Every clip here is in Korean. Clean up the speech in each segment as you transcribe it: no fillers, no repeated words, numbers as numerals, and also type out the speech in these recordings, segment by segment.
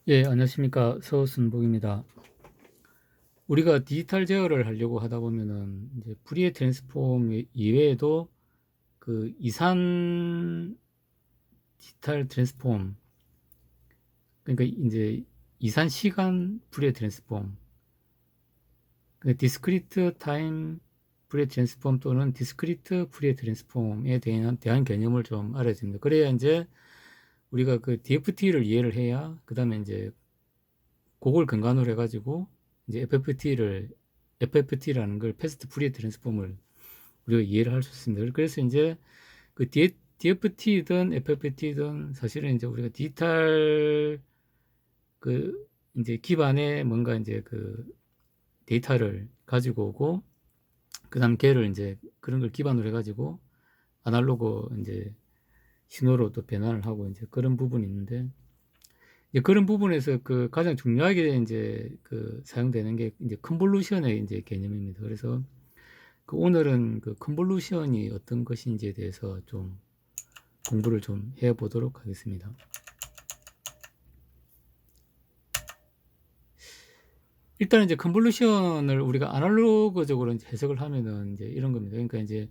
예, 안녕하십니까. 서순복입니다. 우리가 디지털 제어를 하려고 하다 보면은, 이제 프리의 트랜스폼 이외에도 그 이산 디지털 트랜스폼, 그러니까 이제 이산 시간 프리의 트랜스폼, 디스크리트 타임 프리의 트랜스폼 또는 디스크리트 프리의 트랜스폼에 대한 개념을 좀 알아야 됩니다. 그래야 이제 우리가 그 DFT를 이해를 해야, 그 다음에 이제 그걸 근간으로 해가지고 이제 FFT라는 걸 패스트 프리 트랜스폼을 우리가 이해를 할 수 있습니다. 그래서 이제 그 DFT든 FFT든 사실은 이제 우리가 디지털 그 이제 기반에 뭔가 이제 그 데이터를 가지고 오고 그다음 걔를 이제 그런 걸 기반으로 해가지고 아날로그 이제 신호로 또 변환을 하고 이제 그런 부분이 있는데 이제 그런 부분에서 그 가장 중요하게 이제 그 사용되는 게 이제 컨볼루션의 이제 개념입니다. 그래서 그 오늘은 그 컨볼루션이 어떤 것인지에 대해서 좀 공부를 좀 해보도록 하겠습니다. 일단 이제 컨볼루션을 우리가 아날로그적으로 이제 해석을 하면은 이제 이런 겁니다. 그러니까 이제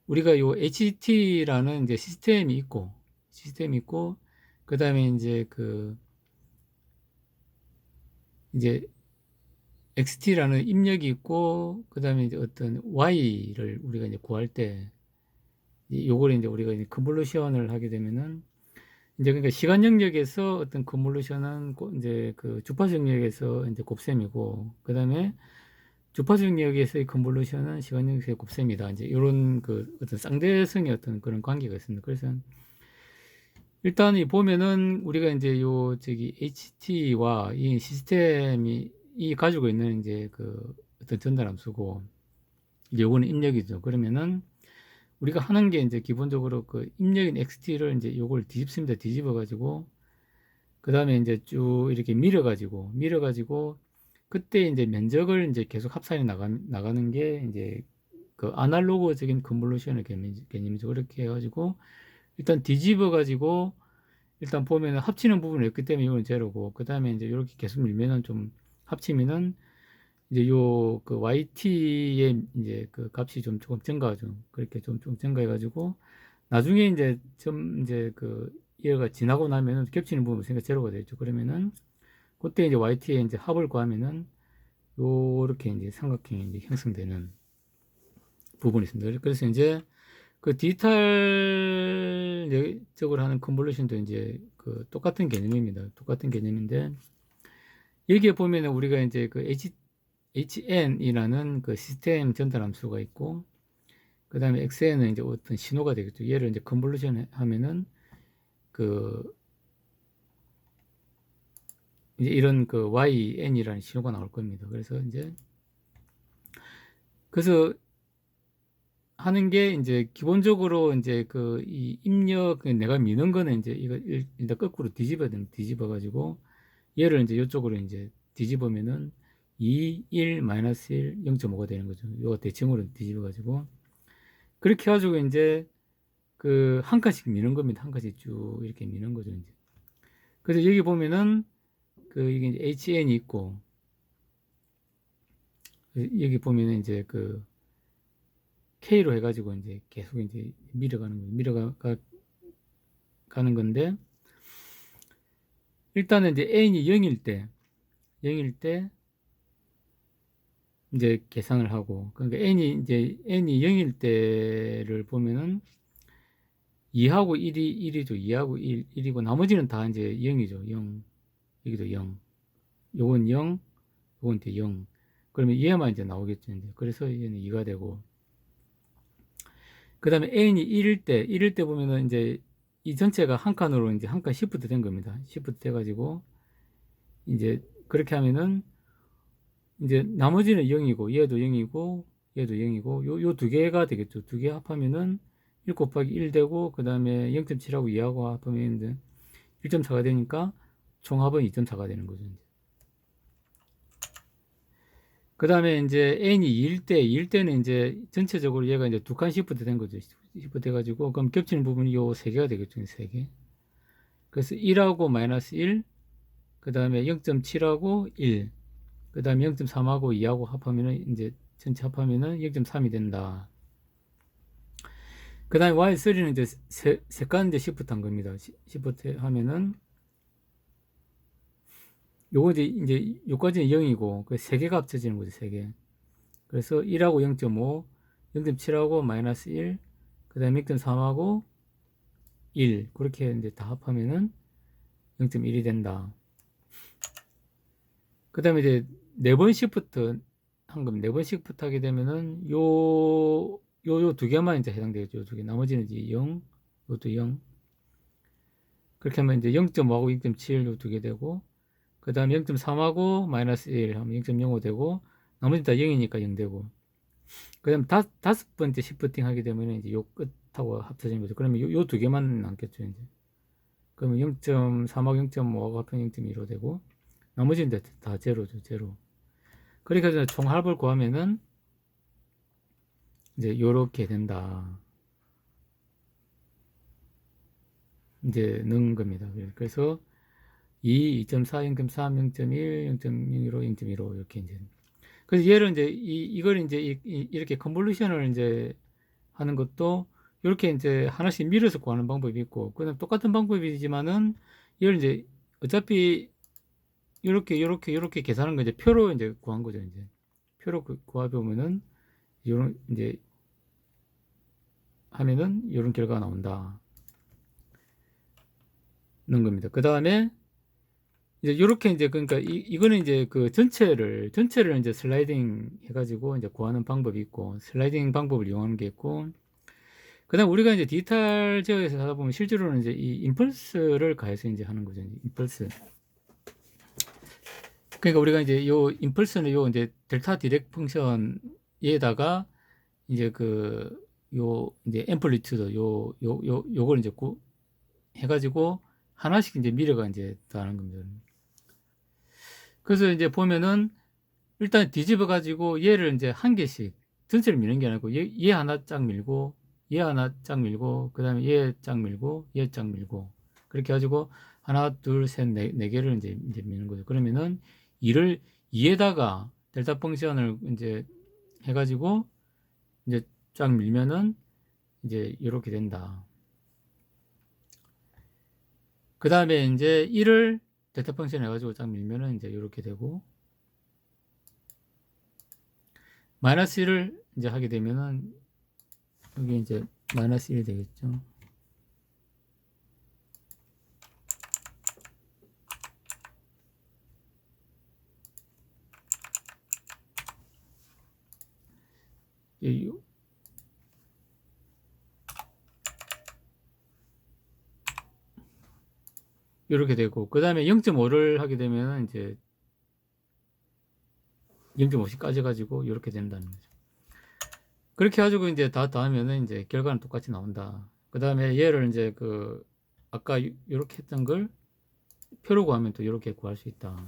우리가 요 HT라는 이제 시스템이 있고, 그 다음에 이제 그 이제 XT라는 입력이 있고, 그 다음에 이제 어떤 Y를 우리가 이제 구할 때, 요걸 이제 우리가 이제 컨볼루션을 하게 되면은, 이제 그러니까 시간 영역에서 어떤 컨볼루션은 이제 그 주파수 영역에서 이제 곱셈이고, 그 다음에 주파수 영역에서의 컨볼루션은 시간 영역에서의 곱셈이다. 이제 이런 그 어떤 쌍대성의 어떤 그런 관계가 있습니다. 그래서 일단 이 보면은 우리가 이제 요 저기 HT와 이 시스템이 이 가지고 있는 이제 그 어떤 전달 함수고 이제 요거는 입력이죠. 그러면은 우리가 하는 게 이제 기본적으로 그 입력인 XT를 이제 요걸 뒤집습니다. 뒤집어 가지고 그 다음에 이제 쭉 이렇게 밀어 가지고 그때 이제 면적을 이제 계속 합산해 나가는 게 이제 그 아날로그적인 컨볼루션의 개념이죠. 그렇게 해가지고 일단 뒤집어 가지고 일단 보면은 합치는 부분이 없기 때문에 이건 제로고 그 다음에 이제 이렇게 계속 밀면은 좀 합치면은 이제 요 그 yt의 이제 그 값이 좀 조금 증가하죠. 그렇게 좀 증가해가지고 나중에 이제 그 얘가 지나고 나면은 겹치는 부분 있으니까 제로가 되죠. 그러면은 그때 이제 yt의 이제 합을 구하면은 요렇게 이제 삼각형이 이제 형성되는 부분이 있습니다. 그래서 이제 그 디지털적으로 하는 컨볼루션도 이제 그 똑같은 개념입니다. 똑같은 개념인데 여기에 보면은 우리가 이제 그 HN이라는 그 시스템 전달 함수가 있고 그 다음에 XN은 이제 어떤 신호가 되겠죠. 얘를 이제 컨볼루션 하면은 그 이제 이런 그 YN이라는 신호가 나올 겁니다. 그래서 하는 게 이제 기본적으로 이제 그 이 입력 내가 미는 거는 이제 이거 일단 거꾸로 뒤집어야 됩니다. 뒤집어 가지고 얘를 이제 이쪽으로 이제 뒤집으면은 2, 1, 마이너스 1, 0.5가 되는 거죠. 요거 대칭으로 뒤집어 가지고 그렇게 해가지고 이제 그 한 칸씩 미는 겁니다. 한 칸씩 쭉 이렇게 미는 거죠. 이제. 그래서 여기 보면은 그 이게 이제 HN이 있고 여기 보면은 이제 그 K로 해가지고 이제 계속 이제 가는 건데 일단은 이제 N이 0일 때 이제 계산을 하고 그러니까 N이 0일 때를 보면은 2하고 1이죠. 2하고 1이고 나머지는 다 이제 0이죠. 0. 여기도 0. 요건 0. 요건 이제 0. 그러면 얘만 이제 나오겠죠. 이제. 그래서 얘는 2가 되고 그 다음에 N이 1일 때 보면은 이제 이 전체가 한 칸으로 이제 한 칸 시프트 된 겁니다. 시프트 돼가지고 이제 그렇게 하면은 이제 나머지는 0이고 얘도 0이고 얘도 0이고 요 두 개가 되겠죠. 두 개 합하면은 1 곱하기 1 되고 그 다음에 0.7하고 2하고 합하면 이제 1.4가 되니까 총합은 2.4가 되는 거죠. 그 다음에 이제 n이 2일 때는 이제 전체적으로 얘가 이제 두 칸 시프트 된 거죠. 시프트 돼가지고 그럼 겹치는 부분이 요 세 개가 되겠죠. 세 개. 그래서 1하고 마이너스 1, 그 다음에 0.7하고 1, 그 다음에 0.3하고 2하고 합하면은 이제 전체 합하면은 0.3이 된다. 그 다음에 Y3는 이제 색깔 이제 시프트 한 겁니다. 시프트 하면은 요거 이제 요까지는 0이고 그 세 개가 합쳐지는 거죠, 세 개. 그래서 1하고 0.5, 0.7하고 마이너스 1, 그 다음에 0.3하고 1 그렇게 이제 다 합하면은 0.1이 된다. 그 다음에 이제 4번 시프트 한 겁니다. 4번 시프트 하게 되면은 요 두 개만 이제 해당되겠죠. 두 개. 나머지는 이제 0, 요것도 0. 그렇게 하면 이제 0.5하고 0.7 요 두 개 되고, 그 다음에 0.3하고 마이너스 1 하면 0.05 되고, 나머지 다 0이니까 0 되고, 그 다음에 다섯 번째 시프팅 하게 되면 이제 요 끝하고 합쳐지는 거죠. 그러면 요 두 개만 남겠죠, 이제. 그러면 0.3하고 0.5하고 합하면 0.15 되고, 나머지는 다 제로죠, 제로. 그러니까 이제 총합을 구하면은 이제 요렇게 된다. 이제 넣은 겁니다. 그래서 2, 2.4, 0.3, 0.1, 0.015, 0.15 이렇게 이제. 그래서 얘를 이제 이걸 이제 이렇게 컨볼루션을 이제 하는 것도 이렇게 이제 하나씩 밀어서 구하는 방법이 있고, 그다음 똑같은 방법이지만은 이걸 이제 어차피 이렇게 계산한 거 이제 표로 이제 구한 거죠. 이제 표로 구해 보면은 이런 이제 하면은 이런 결과가 나온다. 는 겁니다. 그 다음에 이제 이렇게 이제 그러니까 이거는 이제 그 전체를 이제 슬라이딩 해가지고 이제 구하는 방법이 있고, 슬라이딩 방법을 이용하는 게 있고, 그다음 우리가 이제 디지털 제어에서 하다 보면 실제로는 이제 이 임펄스를 가해서 이제 하는 거죠. 임펄스. 그러니까 우리가 이제 요 임펄스는 요 이제 델타 디렉 펑션에다가 이제 그 요 이제 앰플리튜드 요걸 이제 해가지고 하나씩 이제 미러가 이제 다는 겁니다. 그래서 이제 보면은 일단 뒤집어 가지고 얘를 이제 한 개씩 전체를 미는 게 아니고 얘 하나 쫙 밀고, 얘 하나 쫙 밀고, 그 다음에 얘 쫙 밀고, 얘 쫙 밀고, 그렇게 가지고 하나 둘셋 네 개를 이제 미는 거죠. 그러면은 이를 2에다가 델타 펑션을 이제 해가지고 이제 쫙 밀면은 이제 이렇게 된다. 그 다음에 이제 1을 델타 펑션 해가지고 쫙 밀면은 이제 이렇게 되고, 마이너스 1을 이제 하게 되면은 여기 이제 마이너스 1이 되겠죠. 이렇게 되고, 그 다음에 0.5를 하게 되면 이제 0.5씩 까져가지고 이렇게 된다는 거죠. 그렇게 해가지고 이제 다 하면은 이제 결과는 똑같이 나온다. 그 다음에 얘를 이제 그 아까 이렇게 했던 걸 표로 구하면 또 이렇게 구할 수 있다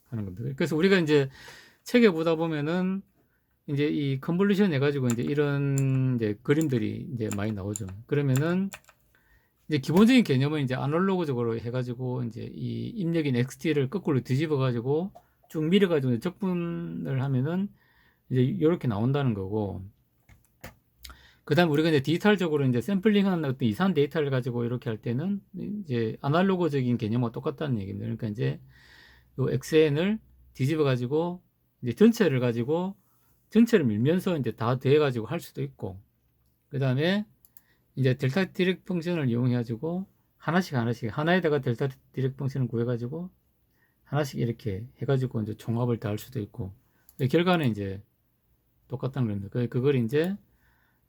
하는 겁니다. 그래서 우리가 이제 책에 보다 보면은 이제 이 컨볼루션 해가지고 이제 이런 이제 그림들이 이제 많이 나오죠. 그러면은 이제 기본적인 개념은 이제 아날로그적으로 해가지고 이제 이 입력인 XT를 거꾸로 뒤집어 가지고 쭉 밀어 가지고 적분을 하면은 이제 이렇게 나온다는 거고, 그 다음 우리가 이제 디지털적으로 이제 샘플링한 어떤 이상한 데이터를 가지고 이렇게 할 때는 이제 아날로그적인 개념과 똑같다는 얘기입니다. 그러니까 이제 요 XN을 뒤집어 가지고 이제 전체를 밀면서 이제 다 더해 가지고 할 수도 있고, 그 다음에 이제 델타 디렉 펑션을 이용해 가지고 하나씩 하나에다가 델타 디렉 펑션을 구해 가지고 하나씩 이렇게 해 가지고 이제 종합을 다 할 수도 있고, 결과는 이제 똑같다는 겁니다. 그걸 이제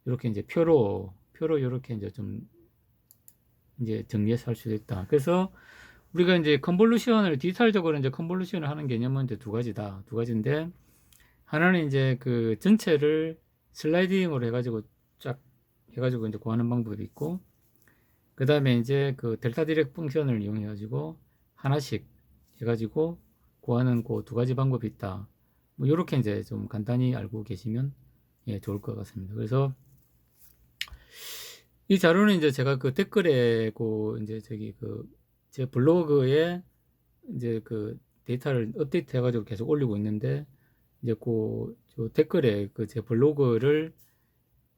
이렇게 이제 표로 이렇게 이제 좀 이제 정리해서 할 수도 있다. 그래서 우리가 이제 컨볼루션을 디지털적으로 이제 컨볼루션을 하는 개념은 이제 두 가지인데, 하나는 이제 그 전체를 슬라이딩으로 해가지고 쫙 해가지고 이제 구하는 방법이 있고, 그 다음에 이제 그 델타 디렉 펑션을 이용해 가지고 하나씩 해가지고 구하는 그 두 가지 방법이 있다. 뭐 이렇게 이제 좀 간단히 알고 계시면 예, 좋을 것 같습니다. 그래서 이 자료는 이제 제가 그 댓글에 그 이제 저기 그 제 블로그에 이제 그 데이터를 업데이트 해가지고 계속 올리고 있는데, 이제 저 댓글에 그 제 블로그를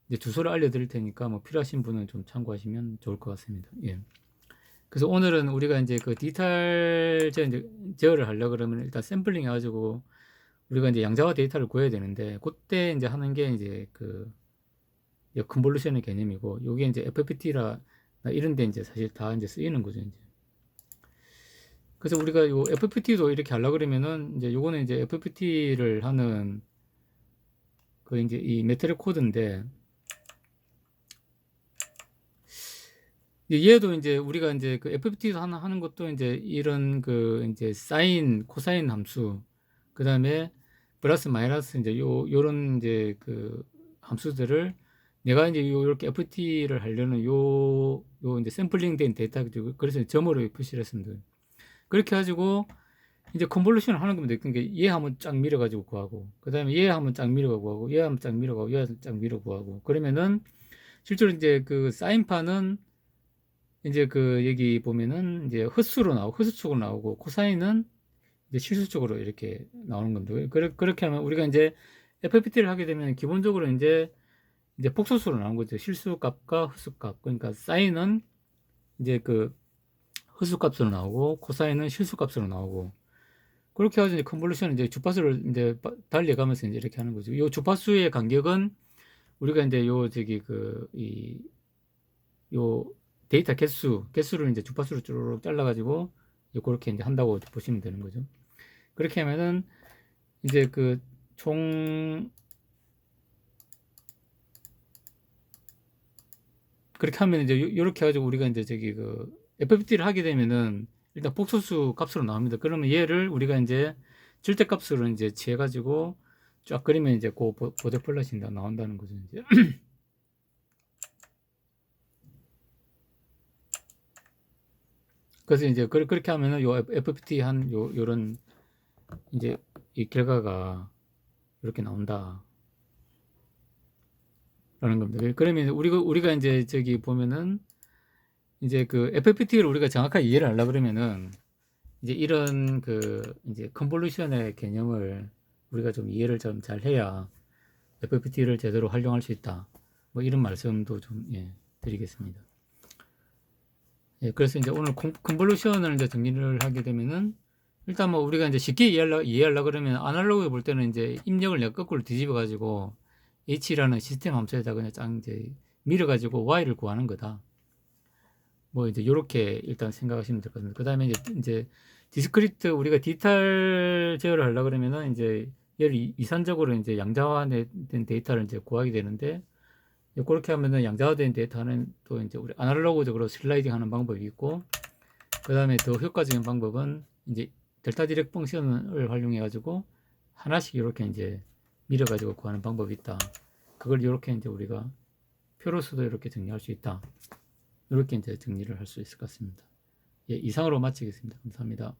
이제 주소를 알려드릴 테니까 뭐 필요하신 분은 좀 참고하시면 좋을 것 같습니다. 예. 그래서 오늘은 우리가 이제 그 디지털 제어를 하려 그러면 일단 샘플링 해가지고 우리가 이제 양자화 데이터를 구해야 되는데, 그때 이제 하는 게 이제 그 컨볼루션의 개념이고, 요게 이제 FPT라 이런 데 이제 사실 다 이제 쓰이는 거죠, 이제. 그래서 우리가 요 FPT도 이렇게 하려 그러면은 이제 요거는 이제 FPT를 하는 그 이제 이 메테리얼 코드인데, 얘도 이제 우리가 이제 그 FPT에서 하는 것도 이제 이런 그 이제 사인, 코사인 함수, 그 다음에 플러스 마이너스 이제 요런 이제 그 함수들을 내가 이제 요렇게 FPT를 하려는 요 이제 샘플링 된 데이터, 그래서 점으로 표시를 했습니다. 그렇게 가지고 이제 컨볼루션을 하는 겁니다. 그러니까 얘 한번 쫙 밀어가지고 구하고, 그 다음에 얘 한번 쫙 밀어가고 구하고, 얘 한번 쫙 밀어가고, 얘 한번 쫙 밀어 구하고, 그러면은 실제로 이제 그 사인파는 이제 그 여기 보면은 이제 헛수로 나오고 헛수축으로 나오고, 코사인은 이제 실수축으로 이렇게 나오는 겁니다. 그렇게 하면 우리가 이제 FPT를 하게 되면 기본적으로 이제 폭소수로 나오는 거죠. 실수값과 헛수값. 그러니까 사인은 이제 그 헛수값으로 나오고, 코사인은 실수값으로 나오고, 그렇게 해서 이제 컨볼루션 이제 주파수를 이제 달려가면서 이제 이렇게 하는 거죠. 이 주파수의 간격은 우리가 이제 요 데이터 개수를 이제 주파수로 쭉 잘라가지고 그렇게 이제 한다고 보시면 되는 거죠. 그렇게 하면은 이제 그 그렇게 하면 이제 요렇게 해가지고 우리가 이제 그 FPT를 하게 되면은 일단 복소수 값으로 나옵니다. 그러면 얘를 우리가 이제 절대값으로 이제 취해가지고 쫙 그리면 이제 그 보드 플랫이 나온다는 거죠, 이제. 그래서 이제 그렇게 하면은 요 FPT 한 요런 이제 이 결과가 이렇게 나온다 라는 겁니다. 그러면 우리가 이제 보면은 이제 그 FPT를 우리가 정확하게 이해를 하려 그러면은 이제 이런 그 이제 컨볼루션의 개념을 우리가 좀 이해를 좀 잘 해야 FPT를 제대로 활용할 수 있다. 뭐 이런 말씀도 좀 드리겠습니다. 예, 그래서 이제 오늘 컨볼루션을 이제 정리를 하게 되면은 일단 뭐 우리가 이제 쉽게 이해하려 그러면 아날로그에 볼 때는 이제 입력을 내가 거꾸로 뒤집어 가지고 h라는 시스템 함수에다 그냥 짱 이제 밀어 가지고 y를 구하는 거다. 뭐 이제 요렇게 일단 생각하시면 될 것 같습니다. 그 다음에 이제 디스크리트, 우리가 디지털 제어를 하려 그러면은 이제 얘를 이산적으로 이제 양자화된 데이터를 이제 구하게 되는데, 그렇게 하면은 양자화된 데이터는 또 이제 우리 아날로그적으로 슬라이딩 하는 방법이 있고, 그 다음에 더 효과적인 방법은 이제 델타 디렉 펑션을 활용해 가지고 하나씩 이렇게 이제 밀어 가지고 구하는 방법이 있다. 그걸 이렇게 이제 우리가 표로서도 이렇게 정리할 수 있다. 이렇게 이제 정리를 할 수 있을 것 같습니다. 예, 이상으로 마치겠습니다. 감사합니다.